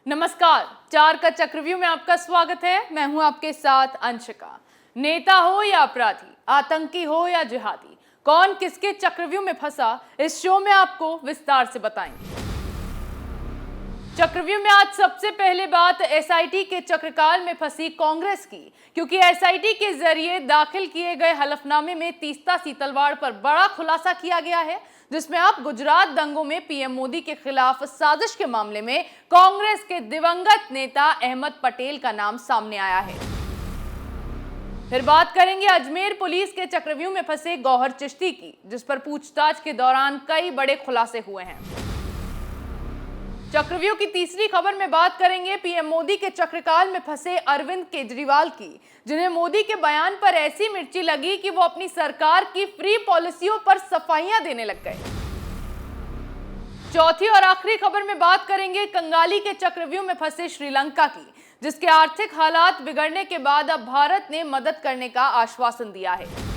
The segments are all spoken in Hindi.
नमस्कार, चार का चक्रव्यूह में आपका स्वागत है। मैं हूं आपके साथ अंशिका। नेता हो या अपराधी, आतंकी हो या जिहादी, कौन किसके चक्रव्यूह में फंसा, इस शो में आपको विस्तार से बताएंगे। चक्रव्यूह में आज सबसे पहले बात एसआईटी के चक्रकाल में फंसी कांग्रेस की, क्योंकि एसआईटी के जरिए दाखिल किए गए हलफनामे में तीस्ता सीतलवाड़ पर बड़ा खुलासा किया गया है, जिसमें अब गुजरात दंगों में पीएम मोदी के खिलाफ साजिश के मामले में कांग्रेस के दिवंगत नेता अहमद पटेल का नाम सामने आया है। फिर बात करेंगे अजमेर पुलिस के चक्रव्यूह में फंसे गौहर चिश्ती की, जिस पर पूछताछ के दौरान कई बड़े खुलासे हुए हैं। चक्रव्यूह की तीसरी खबर में बात करेंगे पीएम मोदी के चक्रकाल में फंसे अरविंद केजरीवाल की, जिन्हें मोदी के बयान पर ऐसी मिर्ची लगी कि वो अपनी सरकार की फ्री पॉलिसियों पर सफाइयां देने लग गए। चौथी और आखिरी खबर में बात करेंगे कंगाली के चक्रव्यूह में फंसे श्रीलंका की, जिसके आर्थिक हालात बिगड़ने के बाद अब भारत ने मदद करने का आश्वासन दिया है।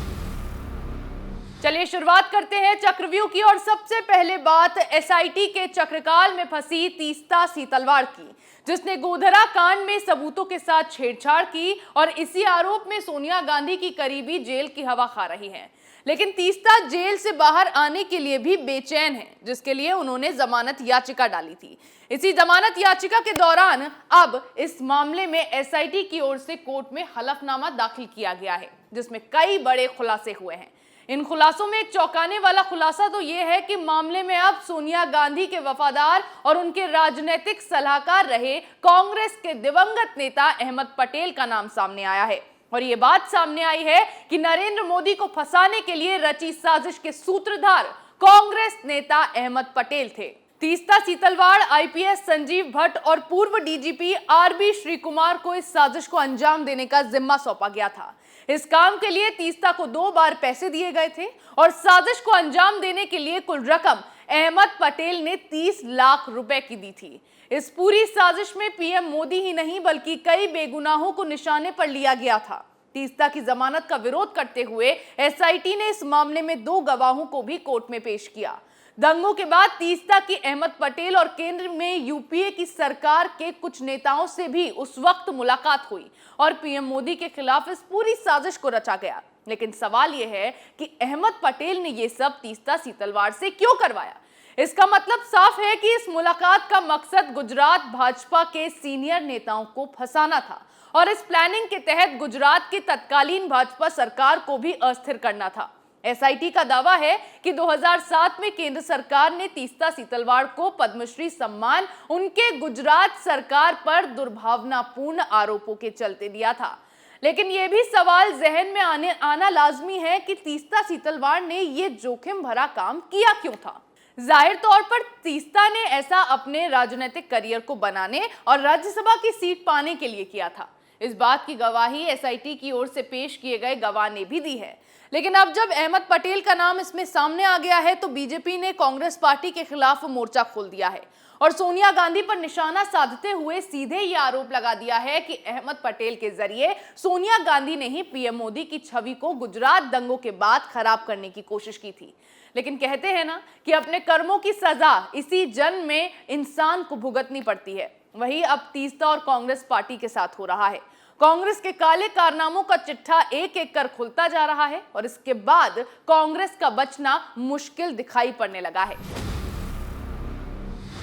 चलिए शुरुआत करते हैं चक्रव्यूह की, और सबसे पहले बात एसआईटी के चक्रकाल में फंसी तीस्ता सीतलवाड़ की, जिसने गोधरा कांड में सबूतों के साथ छेड़छाड़ की और इसी आरोप में सोनिया गांधी की करीबी जेल की हवा खा रही हैं। लेकिन तीस्ता जेल से बाहर आने के लिए भी बेचैन है, जिसके लिए उन्होंने जमानत याचिका डाली थी। इसी जमानत याचिका के दौरान अब इस मामले में एसआईटी की ओर से कोर्ट में हलफनामा दाखिल किया गया है, जिसमें कई बड़े खुलासे हुए हैं। इन खुलासों में एक चौंकाने वाला खुलासा तो यह है कि मामले में अब सोनिया गांधी के वफादार और उनके राजनीतिक सलाहकार रहे कांग्रेस के दिवंगत नेता अहमद पटेल का नाम सामने आया है। और ये बात सामने आई है कि नरेंद्र मोदी को फंसाने के लिए रची साजिश के सूत्रधार कांग्रेस नेता अहमद पटेल थे। तीस्ता सीतलवाड़ आईपीएस संजीव भट्ट और पूर्व डीजीपी आरबी श्रीकुमार को इस साजिश को अंजाम देने का जिम्मा सौंपा गया था। इस काम के लिए तीस्ता को 2 बार पैसे दिए गए थे और साजिश को अंजाम देने के लिए कुल रकम अहमद पटेल ने 30 लाख रुपए की दी थी। इस पूरी साजिश में पीएम मोदी ही नहीं बल्कि कई बेगुनाहों को निशाने पर लिया गया था। तीस्ता की जमानत का विरोध करते हुए एसआईटी ने इस मामले में 2 गवाहों को भी कोर्ट में पेश किया। दंगों के बाद तीस्ता की अहमद पटेल और केंद्र में यूपीए की सरकार के कुछ नेताओं से भी उस वक्त मुलाकात हुई और पीएम मोदी के खिलाफ इस पूरी साजिश को रचा गया। लेकिन सवाल यह है कि अहमद पटेल ने यह सब तीस्ता सीतलवाड़ से क्यों करवाया। इसका मतलब साफ है कि इस मुलाकात का मकसद गुजरात भाजपा के सीनियर नेताओं को फंसाना था और इस प्लानिंग के तहत गुजरात की तत्कालीन भाजपा सरकार को भी अस्थिर करना था। एसआईटी का दावा है कि 2007 में केंद्र सरकार ने तीस्ता सीतलवाड़ को पद्मश्री सम्मान उनके गुजरात सरकार पर दुर्भावनापूर्ण आरोपों के चलते दिया था। लेकिन यह भी सवाल जहन में आना लाजमी है कि तीस्ता सीतलवाड़ ने यह जोखिम भरा काम किया क्यों था। जाहिर तौर पर तीस्ता ने ऐसा अपने राजनीतिक करियर को बनाने और राज्यसभा की सीट पाने के लिए किया था। इस बात की गवाही एसआईटी की ओर से पेश किए गए गवाह ने भी दी है। लेकिन अब जब अहमद पटेल का नाम इसमें सामने आ गया है तो बीजेपी ने कांग्रेस पार्टी के खिलाफ मोर्चा खोल दिया है और सोनिया गांधी पर निशाना साधते हुए सीधे ये आरोप लगा दिया है कि अहमद पटेल के जरिए सोनिया गांधी ने ही पीएम मोदी की छवि को गुजरात दंगों के बाद खराब करने की कोशिश की थी। लेकिन कहते हैं ना कि अपने कर्मों की सजा इसी जन्म में इंसान को भुगतनी पड़ती है। वही अब तीस्ता और कांग्रेस पार्टी के साथ हो रहा है। कांग्रेस के काले कारनामों का चिट्ठा एक एक कर खुलता जा रहा है और इसके बाद कांग्रेस का बचना मुश्किल दिखाई पड़ने लगा है।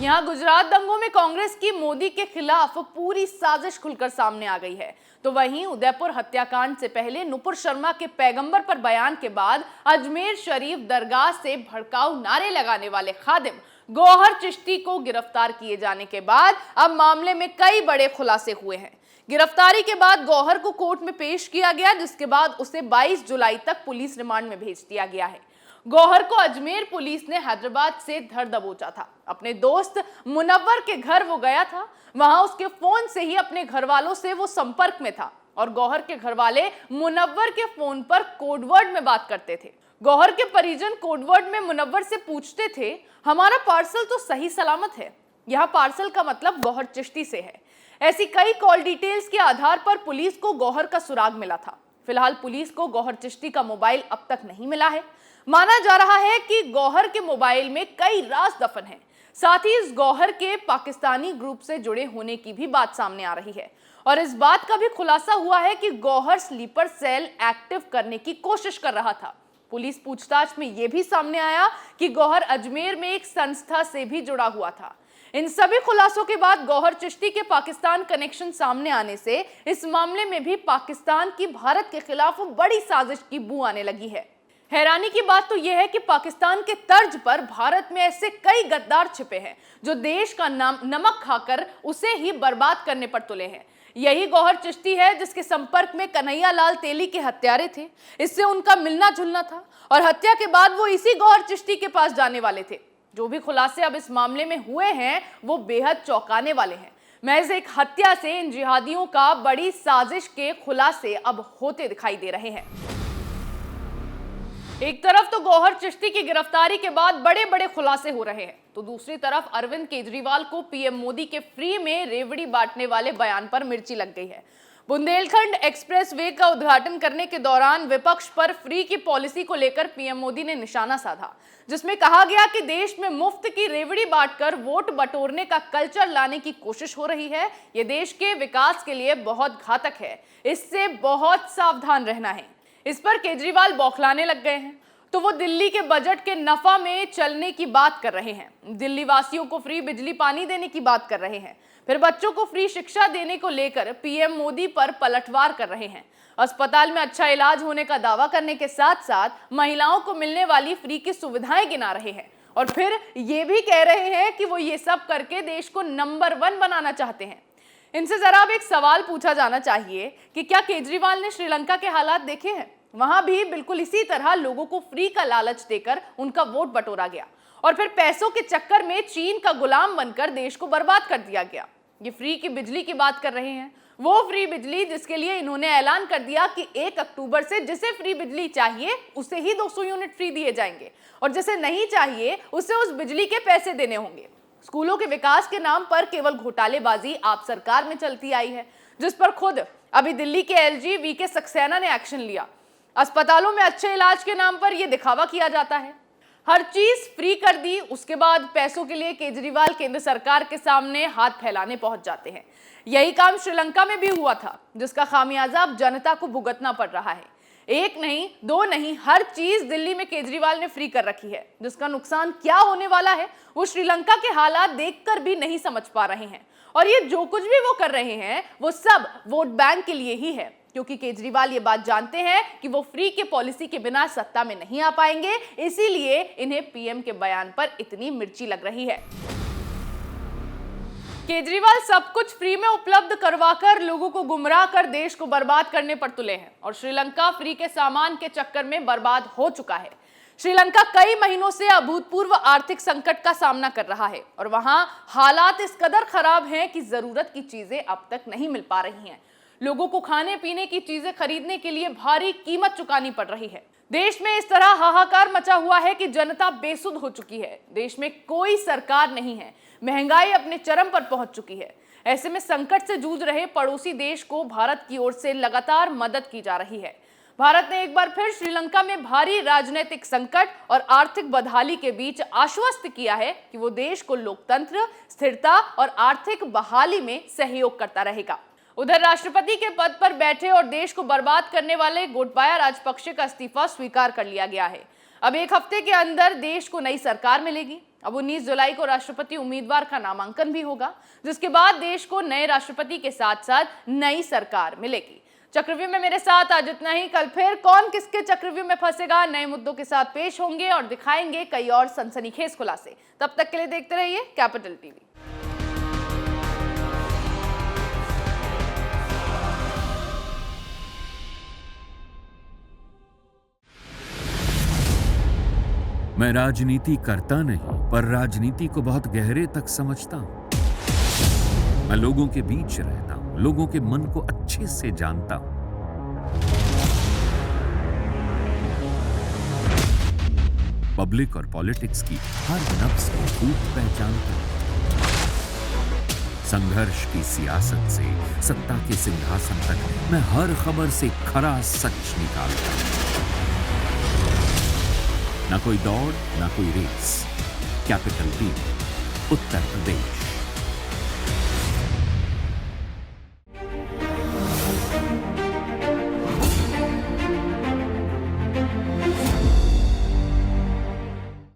यहां गुजरात दंगों में कांग्रेस की मोदी के खिलाफ पूरी साजिश खुलकर सामने आ गई है, तो वहीं उदयपुर हत्याकांड से पहले नुपुर शर्मा के पैगंबर पर बयान के बाद अजमेर शरीफ दरगाह से भड़काऊ नारे लगाने वाले खादिम गौहर चिश्ती को गिरफ्तार किए जाने के बाद अब मामले में कई बड़े खुलासे हुए हैं। गिरफ्तारी के बाद गौहर को कोर्ट में पेश किया गया, जिसके बाद उसे 22 जुलाई तक पुलिस रिमांड में भेज दिया गया है। गौहर को अजमेर पुलिस ने हैदराबाद से धर दबोचा था। अपने दोस्त मुनव्वर के घर वो गया था। वहां उसके फोन से ही अपने घर वालों से वो संपर्क में था और गौहर के घर वाले मुनव्वर के फोन पर कोडवर्ड में बात करते थे। गौहर के परिजन कोडवर्ड में मुनव्वर से पूछते थे, हमारा पार्सल तो सही सलामत है, यह पार्सल का मतलब गौहर चिश्ती से है। ऐसी कई कॉल डिटेल्स के आधार पर पुलिस को गौहर का सुराग मिला था। फिलहाल पुलिस को गौहर चिश्ती का मोबाइल अब तक नहीं मिला है। माना जा रहा है कि गौहर के मोबाइल में कई राज दफन हैं। साथ ही इस गौहर के पाकिस्तानी ग्रुप से जुड़े होने की भी बात सामने आ रही है और इस बात का भी खुलासा हुआ है कि गौहर स्लीपर सेल एक्टिव करने की कोशिश कर रहा था। पुलिस पूछताछ में यह भी सामने आया कि गौहर अजमेर में एक संस्था से भी जुड़ा हुआ था। इन सभी खुलासों के बाद गौहर चिश्ती के पाकिस्तान कनेक्शन सामने आने से इस मामले में भी पाकिस्तान की भारत के खिलाफ बड़ी साजिश की बू आने लगी है। हैरानी की बात तो यह है कि पाकिस्तान के तर्ज पर भारत में ऐसे कई गद्दार छिपे हैं जो देश का नमक खाकर उसे ही बर्बाद करने पर तुले हैं। यही गौहर चिश्ती है जिसके संपर्क में कन्हैया लाल तेली के हत्यारे थे। इससे उनका मिलना जुलना था और हत्या के बाद वो इसी गौहर चिश्ती के पास जाने वाले थे। जो भी खुलासे अब इस मामले में हुए हैं वो बेहद चौंकाने वाले हैं। महज एक हत्या से इन जिहादियों का बड़ी साजिश के खुलासे अब होते दिखाई दे रहे हैं। एक तरफ तो गौहर चिश्ती की गिरफ्तारी के बाद बड़े बड़े खुलासे हो रहे हैं, तो दूसरी तरफ अरविंद केजरीवाल को पीएम मोदी के फ्री में रेवड़ी बांटने वाले बयान पर मिर्ची लग गई है। बुंदेलखंड एक्सप्रेस वे का उद्घाटन करने के दौरान विपक्ष पर फ्री की पॉलिसी को लेकर पीएम मोदी ने निशाना साधा, जिसमें कहा गया कि देश में मुफ्त की रेवड़ी बांटकर वोट बटोरने का कल्चर लाने की कोशिश हो रही है। ये देश के विकास के लिए बहुत घातक है, इससे बहुत सावधान रहना है। इस पर केजरीवाल बौखलाने लग गए हैं, तो वो दिल्ली के बजट के नफा में चलने की बात कर रहे हैं, दिल्ली वासियों को फ्री बिजली पानी देने की बात कर रहे हैं, फिर बच्चों को फ्री शिक्षा देने को लेकर पीएम मोदी पर पलटवार कर रहे हैं। अस्पताल में अच्छा इलाज होने का दावा करने के साथ साथ महिलाओं को मिलने वाली फ्री की सुविधाएं गिना रहे हैं और फिर ये भी कह रहे हैं कि वो ये सब करके देश को नंबर 1 बनाना चाहते हैं। इनसे जरा अब एक सवाल पूछा जाना चाहिए कि क्या केजरीवाल ने श्रीलंका के हालात देखे हैं? वहां भी बिल्कुल इसी तरह लोगों को फ्री का लालच देकर उनका वोट बटोरा गया और फिर पैसों के चक्कर में चीन का गुलाम बनकर देश को बर्बाद कर दिया गया। ये फ्री की बिजली की बात कर रहे हैं, वो फ्री बिजली जिसके लिए इन्होंने ऐलान कर दिया कि 1 अक्टूबर से जिसे फ्री बिजली चाहिए उसे ही 200 यूनिट फ्री दिए जाएंगे और जिसे नहीं चाहिए उसे उस बिजली के पैसे देने होंगे। स्कूलों के विकास के नाम पर केवल घोटालेबाजी आप सरकार में चलती आई है, जिस पर खुद अभी दिल्ली के एलजी वीके सक्सेना ने एक्शन लिया। अस्पतालों में अच्छे इलाज के नाम पर यह दिखावा किया जाता है, हर चीज फ्री कर दी, उसके बाद पैसों के लिए केजरीवाल केंद्र सरकार के सामने हाथ फैलाने पहुंच जाते हैं। यही काम श्रीलंका में भी हुआ था, जिसका खामियाजा अब जनता को भुगतना पड़ रहा है। 1 नहीं 2 नहीं, हर चीज दिल्ली में केजरीवाल ने फ्री कर रखी है, जिसका नुकसान क्या होने वाला है वो श्रीलंका के हालात देखकर भी नहीं समझ पा रहे हैं। और ये जो कुछ भी वो कर रहे हैं वो सब वोट बैंक के लिए ही है, क्योंकि केजरीवाल ये बात जानते हैं कि वो फ्री के पॉलिसी के बिना सत्ता में नहीं आ पाएंगे, इसीलिए इन्हें पीएम के बयान पर इतनी मिर्ची लग रही है। केजरीवाल सब कुछ फ्री में उपलब्ध करवाकर लोगों को गुमराह कर देश को बर्बाद करने पर तुले हैं और श्रीलंका फ्री के सामान के चक्कर में बर्बाद हो चुका है। श्रीलंका कई महीनों से अभूतपूर्व आर्थिक संकट का सामना कर रहा है और वहां हालात इस कदर खराब हैं कि जरूरत की चीजें अब तक नहीं मिल पा रही हैं। लोगों को खाने पीने की चीजें खरीदने के लिए भारी कीमत चुकानी पड़ रही है। देश में इस तरह हाहाकार मचा हुआ है कि जनता बेसुध हो चुकी है। देश में कोई सरकार नहीं है, महंगाई अपने चरम पर पहुंच चुकी है। ऐसे में संकट से जूझ रहे पड़ोसी देश को भारत की ओर से लगातार मदद की जा रही है। भारत ने एक बार फिर श्रीलंका में भारी राजनीतिक संकट और आर्थिक बदहाली के बीच आश्वस्त किया है कि वो देश को लोकतंत्र, स्थिरता और आर्थिक बहाली में सहयोग करता रहेगा। उधर राष्ट्रपति के पद पर बैठे और देश को बर्बाद करने वाले गोटबाया राजपक्षे का इस्तीफा स्वीकार कर लिया गया है। अब 1 हफ्ते के अंदर देश को नई सरकार मिलेगी। अब 19 जुलाई को राष्ट्रपति उम्मीदवार का नामांकन भी होगा, जिसके बाद देश को नए राष्ट्रपति के साथ साथ नई सरकार मिलेगी। चक्रव्यूह में मेरे साथ आज इतना ही। कल फिर कौन किसके चक्रव्यूह में फंसेगा, नए मुद्दों के साथ पेश होंगे और दिखाएंगे कई और सनसनीखेज खुलासे। तब तक के लिए देखते रहिए कैपिटल टीवी। मैं राजनीति करता नहीं, पर राजनीति को बहुत गहरे तक समझता हूं। मैं लोगों के बीच रहता हूं, लोगों के मन को अच्छे से जानता हूं। पब्लिक और पॉलिटिक्स की हर नब्ज को खूब पहचानता हूं। संघर्ष की सियासत से सत्ता के सिंहासन तक मैं हर खबर से खरा सच निकालता हूं। ना कोई दौड़, ना कोई race. Capital TV, Uttar Pradesh.